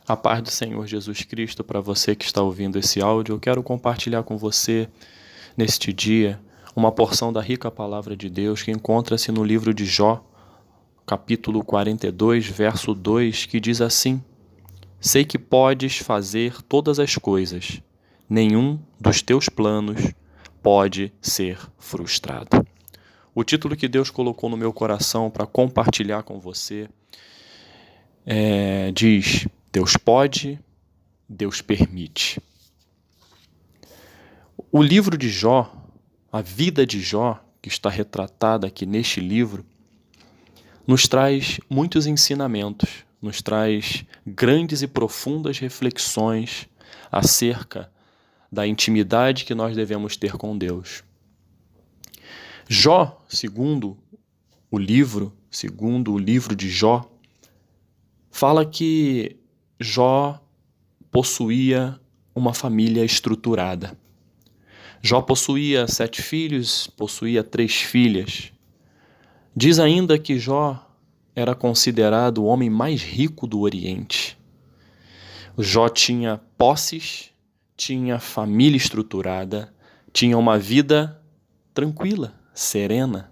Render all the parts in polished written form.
A paz do Senhor Jesus Cristo para você que está ouvindo esse áudio. Eu quero compartilhar com você, neste dia, uma porção da rica palavra de Deus que encontra-se no livro de Jó, capítulo 42, verso 2, que diz assim: Sei que podes fazer todas as coisas, nenhum dos teus planos pode ser frustrado. O título que Deus colocou no meu coração para compartilhar com você diz: Deus pode, Deus permite. O livro de Jó, a vida de Jó, que está retratada aqui neste livro, nos traz muitos ensinamentos, nos traz grandes e profundas reflexões acerca da intimidade que nós devemos ter com Deus. Jó, segundo o livro de Jó, fala que Jó possuía uma família estruturada. Jó possuía 7 filhos, possuía 3 filhas. Diz ainda que Jó era considerado o homem mais rico do Oriente. Jó tinha posses, tinha família estruturada, tinha uma vida tranquila, serena.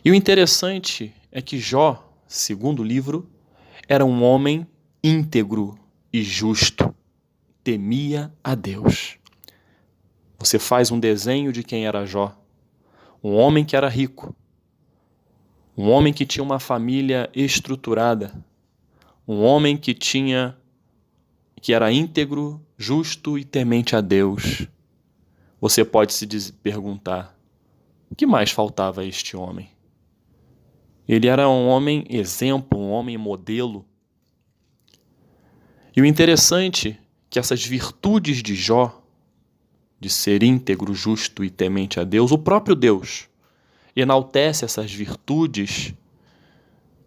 E o interessante é que Jó, segundo o livro, era um homem íntegro e justo, temia a Deus. Você faz um desenho de quem era Jó, um homem que era rico, um homem que tinha uma família estruturada, um homem que era íntegro, justo e temente a Deus. Você pode se perguntar, o que mais faltava a este homem? Ele era um homem exemplo, um homem modelo. E o interessante é que essas virtudes de Jó, de ser íntegro, justo e temente a Deus, o próprio Deus enaltece essas virtudes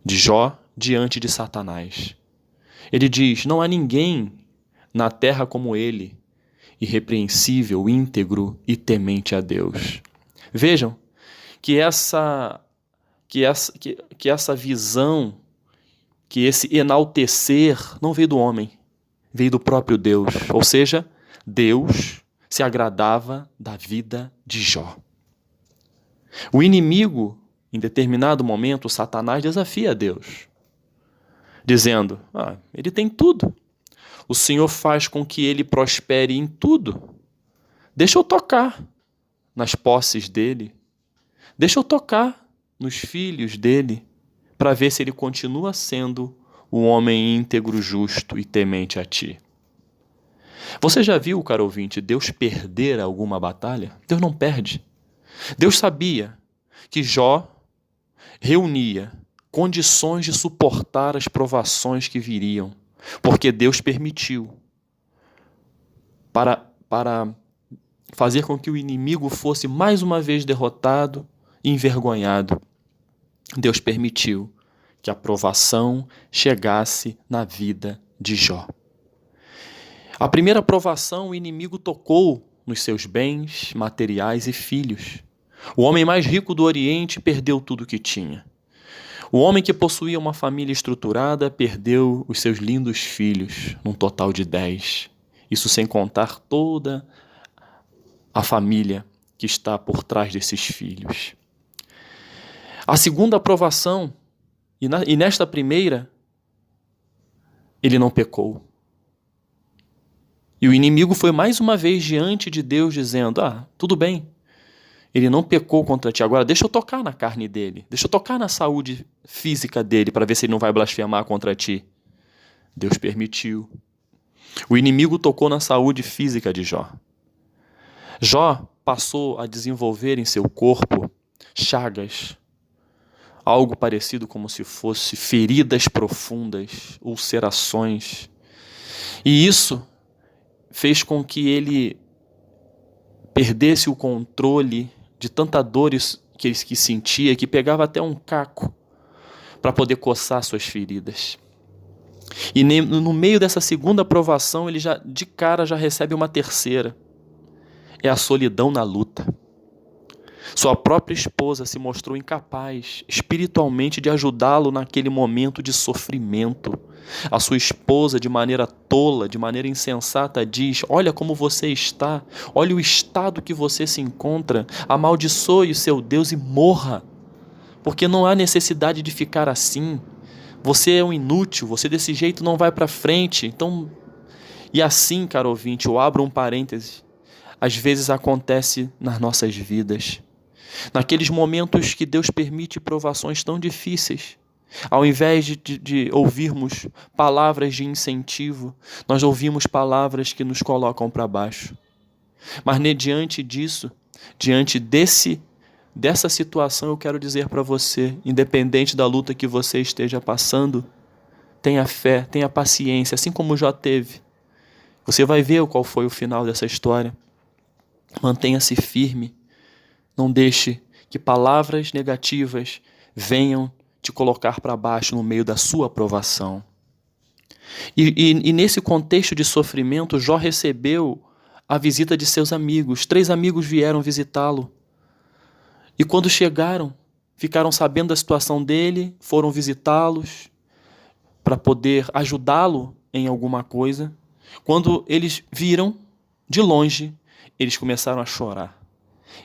de Jó diante de Satanás. Ele diz: não há ninguém na terra como ele, irrepreensível, íntegro e temente a Deus. Vejam que essa visão, que esse enaltecer não veio do homem, veio do próprio Deus. Ou seja, Deus se agradava da vida de Jó. O inimigo, em determinado momento, Satanás, desafia a Deus, dizendo: ele tem tudo. O Senhor faz com que ele prospere em tudo. Deixa eu tocar nas posses dele. Deixa eu tocar nos filhos dele, para ver se ele continua sendo um homem íntegro, justo e temente a ti. Você já viu, caro ouvinte, Deus perder alguma batalha? Deus não perde. Deus sabia que Jó reunia condições de suportar as provações que viriam, porque Deus permitiu para fazer com que o inimigo fosse mais uma vez derrotado e envergonhado. Deus permitiu que a provação chegasse na vida de Jó. A primeira provação, o inimigo tocou nos seus bens materiais e filhos. O homem mais rico do Oriente perdeu tudo o que tinha. O homem que possuía uma família estruturada perdeu os seus lindos filhos, num total de 10. Isso sem contar toda a família que está por trás desses filhos. A segunda provação, e nesta primeira, ele não pecou. E o inimigo foi mais uma vez diante de Deus dizendo: tudo bem, ele não pecou contra ti, agora deixa eu tocar na carne dele, deixa eu tocar na saúde física dele para ver se ele não vai blasfemar contra ti. Deus permitiu. O inimigo tocou na saúde física de Jó. Jó passou a desenvolver em seu corpo chagas, algo parecido como se fosse feridas profundas, ulcerações. E isso fez com que ele perdesse o controle de tanta dor que sentia, que pegava até um caco para poder coçar suas feridas. E no meio dessa segunda provação, ele de cara já recebe uma terceira. É a solidão na luta. Sua própria esposa se mostrou incapaz espiritualmente de ajudá-lo naquele momento de sofrimento. A sua esposa, de maneira tola, de maneira insensata, diz: olha como você está, olha o estado que você se encontra, amaldiçoe o seu Deus e morra, porque não há necessidade de ficar assim. Você é um inútil, você desse jeito não vai para frente. Então, e assim, caro ouvinte, eu abro um parêntese, às vezes acontece nas nossas vidas. Naqueles momentos que Deus permite provações tão difíceis, ao invés de ouvirmos palavras de incentivo, nós ouvimos palavras que nos colocam para baixo. Mas diante disso, diante dessa situação, eu quero dizer para você, independente da luta que você esteja passando, tenha fé, tenha paciência, assim como Jó teve. Você vai ver qual foi o final dessa história. Mantenha-se firme. Não deixe que palavras negativas venham te colocar para baixo no meio da sua provação. E nesse contexto de sofrimento, Jó recebeu a visita de seus amigos. 3 amigos vieram visitá-lo. E quando chegaram, ficaram sabendo da situação dele, foram visitá-los para poder ajudá-lo em alguma coisa. Quando eles viram, de longe, eles começaram a chorar.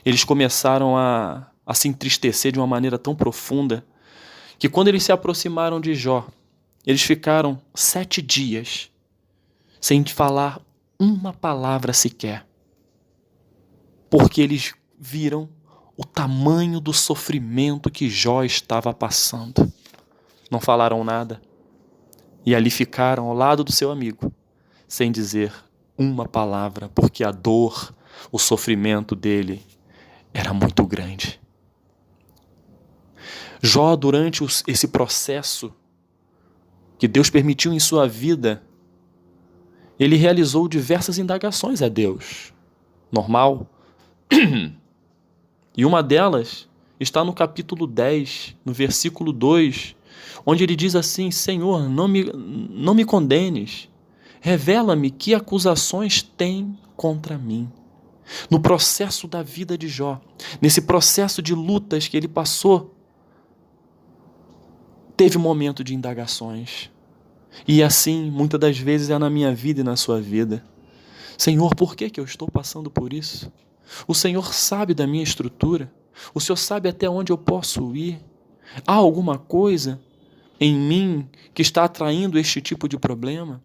Eles começaram a se entristecer de uma maneira tão profunda que quando eles se aproximaram de Jó, eles ficaram 7 dias sem falar uma palavra sequer, porque eles viram o tamanho do sofrimento que Jó estava passando. Não falaram nada e ali ficaram ao lado do seu amigo, sem dizer uma palavra, porque a dor, o sofrimento dele era muito grande. Jó, durante esse processo que Deus permitiu em sua vida, ele realizou diversas indagações a Deus. Normal. E uma delas está no capítulo 10, no versículo 2, onde ele diz assim: Senhor, não me condenes, revela-me que acusações tem contra mim. No processo da vida de Jó, nesse processo de lutas que ele passou, teve um momento de indagações. E assim, muitas das vezes é na minha vida e na sua vida. Senhor, por que eu estou passando por isso? O Senhor sabe da minha estrutura. O Senhor sabe até onde eu posso ir. Há alguma coisa em mim que está atraindo este tipo de problema?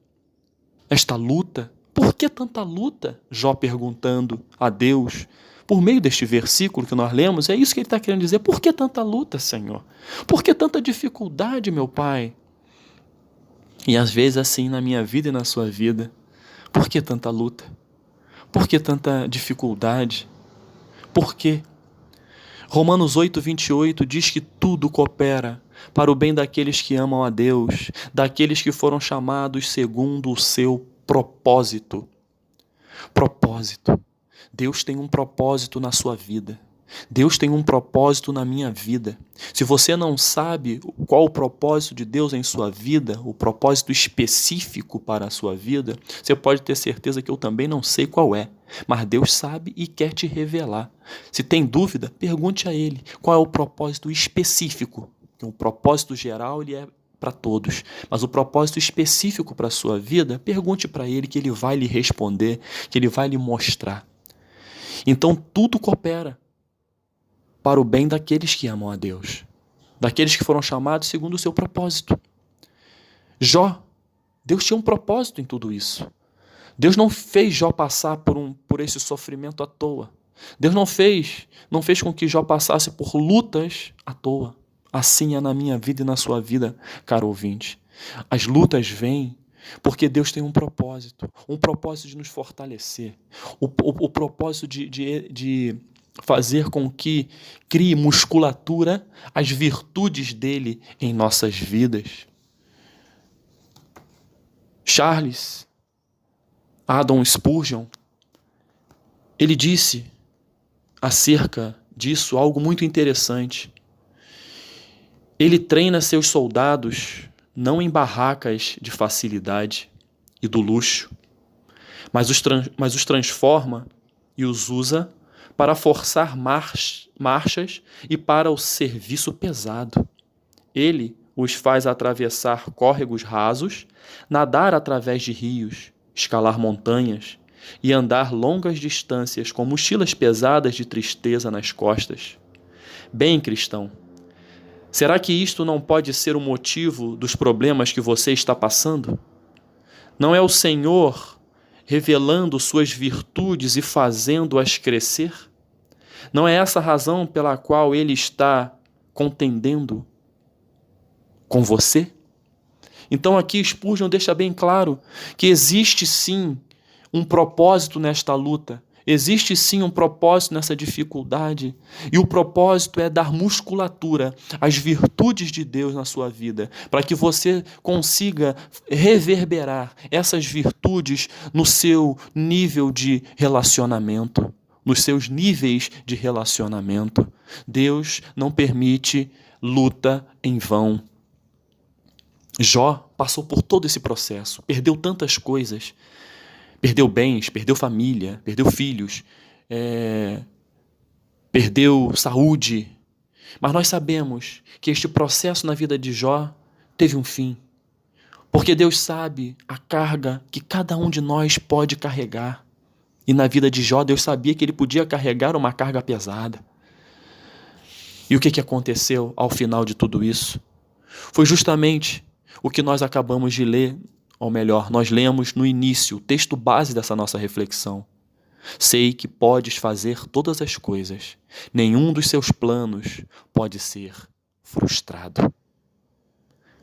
Esta luta? Por que tanta luta? Jó perguntando a Deus. Por meio deste versículo que nós lemos, é isso que ele está querendo dizer. Por que tanta luta, Senhor? Por que tanta dificuldade, meu Pai? E às vezes assim na minha vida e na sua vida. Por que tanta luta? Por que tanta dificuldade? Por quê? Romanos 8:28 diz que tudo coopera para o bem daqueles que amam a Deus, daqueles que foram chamados segundo o seu propósito. Propósito. Deus tem um propósito na sua vida. Deus tem um propósito na minha vida. Se você não sabe qual o propósito de Deus em sua vida, o propósito específico para a sua vida, você pode ter certeza que eu também não sei qual é. Mas Deus sabe e quer te revelar. Se tem dúvida, pergunte a Ele qual é o propósito específico. O propósito geral ele é para todos, mas o propósito específico para a sua vida, pergunte para Ele que Ele vai lhe responder, que Ele vai lhe mostrar. Então tudo coopera para o bem daqueles que amam a Deus, daqueles que foram chamados segundo o seu propósito. Jó, Deus tinha um propósito em tudo isso. Deus não fez Jó passar por esse sofrimento à toa. Deus não fez com que Jó passasse por lutas à toa. Assim é na minha vida e na sua vida, caro ouvinte. As lutas vêm porque Deus tem um propósito de nos fortalecer, o propósito de fazer com que crie musculatura as virtudes dele em nossas vidas. Charles Haddon Spurgeon, ele disse acerca disso algo muito interessante. Ele treina seus soldados não em barracas de facilidade e do luxo, mas os transforma e os usa para forçar marchas e para o serviço pesado. Ele os faz atravessar córregos rasos, nadar através de rios, escalar montanhas e andar longas distâncias com mochilas pesadas de tristeza nas costas. Bem, cristão, será que isto não pode ser o motivo dos problemas que você está passando? Não é o Senhor revelando suas virtudes e fazendo-as crescer? Não é essa a razão pela qual Ele está contendendo com você? Então aqui Spurgeon deixa bem claro que existe sim um propósito nesta luta, existe sim um propósito nessa dificuldade, e o propósito é dar musculatura às virtudes de Deus na sua vida, para que você consiga reverberar essas virtudes no seu nível de relacionamento, nos seus níveis de relacionamento. Deus não permite luta em vão. Jó passou por todo esse processo, perdeu tantas coisas, perdeu bens, perdeu família, perdeu filhos, perdeu saúde. Mas nós sabemos que este processo na vida de Jó teve um fim, porque Deus sabe a carga que cada um de nós pode carregar. E na vida de Jó, Deus sabia que ele podia carregar uma carga pesada. E o que aconteceu ao final de tudo isso? Foi justamente o que nós acabamos de ler, ou melhor, nós lemos no início, o texto base dessa nossa reflexão. Sei que podes fazer todas as coisas, nenhum dos seus planos pode ser frustrado.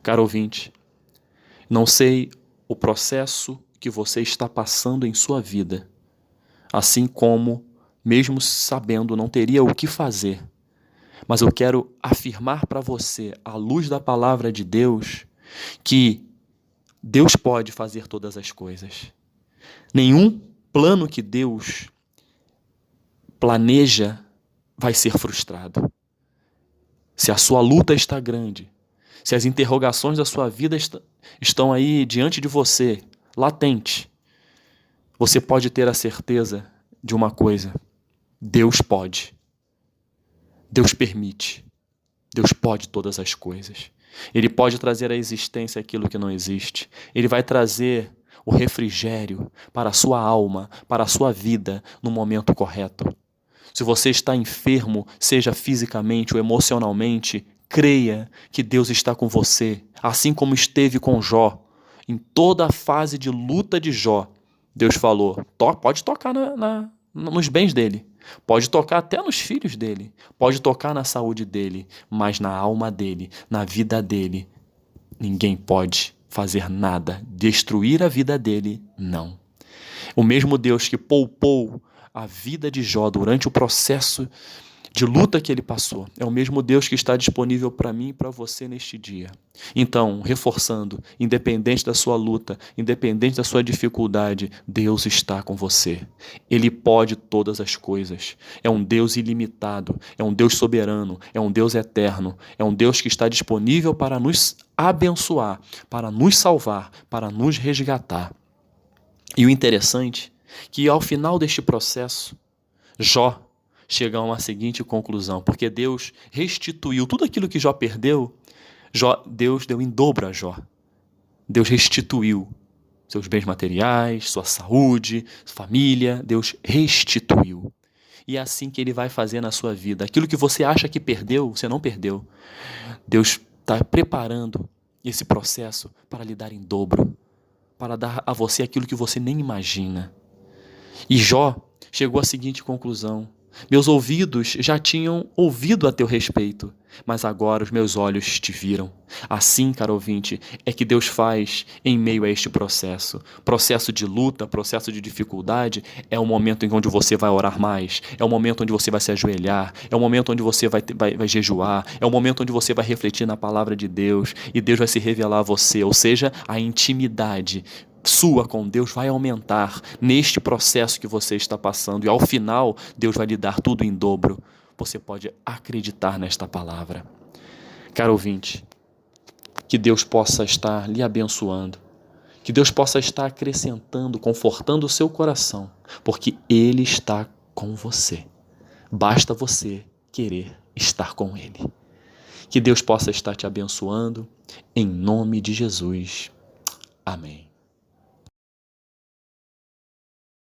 Caro ouvinte, não sei o processo que você está passando em sua vida, assim como, mesmo sabendo, não teria o que fazer, mas eu quero afirmar para você, à luz da palavra de Deus, que Deus pode fazer todas as coisas. Nenhum plano que Deus planeja vai ser frustrado. Se a sua luta está grande, se as interrogações da sua vida estão aí diante de você, latente, você pode ter a certeza de uma coisa: Deus pode. Deus permite. Deus pode todas as coisas. Ele pode trazer à existência aquilo que não existe. Ele vai trazer o refrigério para a sua alma, para a sua vida, no momento correto. Se você está enfermo, seja fisicamente ou emocionalmente, creia que Deus está com você, assim como esteve com Jó. Em toda a fase de luta de Jó, Deus falou: pode tocar nos bens dele, pode tocar até nos filhos dele, pode tocar na saúde dele, mas na alma dele, na vida dele, ninguém pode fazer nada, destruir a vida dele, não. O mesmo Deus que poupou a vida de Jó durante o processo de luta que ele passou, é o mesmo Deus que está disponível para mim e para você neste dia. Então, reforçando, independente da sua luta, independente da sua dificuldade, Deus está com você. Ele pode todas as coisas. É um Deus ilimitado, é um Deus soberano, é um Deus eterno, é um Deus que está disponível para nos abençoar, para nos salvar, para nos resgatar. E o interessante é que ao final deste processo, Jó chega a uma seguinte conclusão, porque Deus restituiu tudo aquilo que Jó perdeu, Deus deu em dobro a Jó. Deus restituiu seus bens materiais, sua saúde, família, Deus restituiu. E é assim que Ele vai fazer na sua vida. Aquilo que você acha que perdeu, você não perdeu. Deus está preparando esse processo para lhe dar em dobro, para dar a você aquilo que você nem imagina. E Jó chegou à seguinte conclusão: meus ouvidos já tinham ouvido a teu respeito, mas agora os meus olhos te viram. Assim, caro ouvinte, é que Deus faz em meio a este processo. Processo de luta, processo de dificuldade, é o momento em onde você vai orar mais, é o momento onde você vai se ajoelhar, é o momento onde você vai jejuar, é o momento onde você vai refletir na palavra de Deus, e Deus vai se revelar a você, ou seja, a intimidade sua com Deus vai aumentar neste processo que você está passando, e ao final Deus vai lhe dar tudo em dobro. Você pode acreditar nesta palavra. Caro ouvinte, que Deus possa estar lhe abençoando, que Deus possa estar acrescentando, confortando o seu coração, porque Ele está com você. Basta você querer estar com Ele. Que Deus possa estar te abençoando, em nome de Jesus. Amém.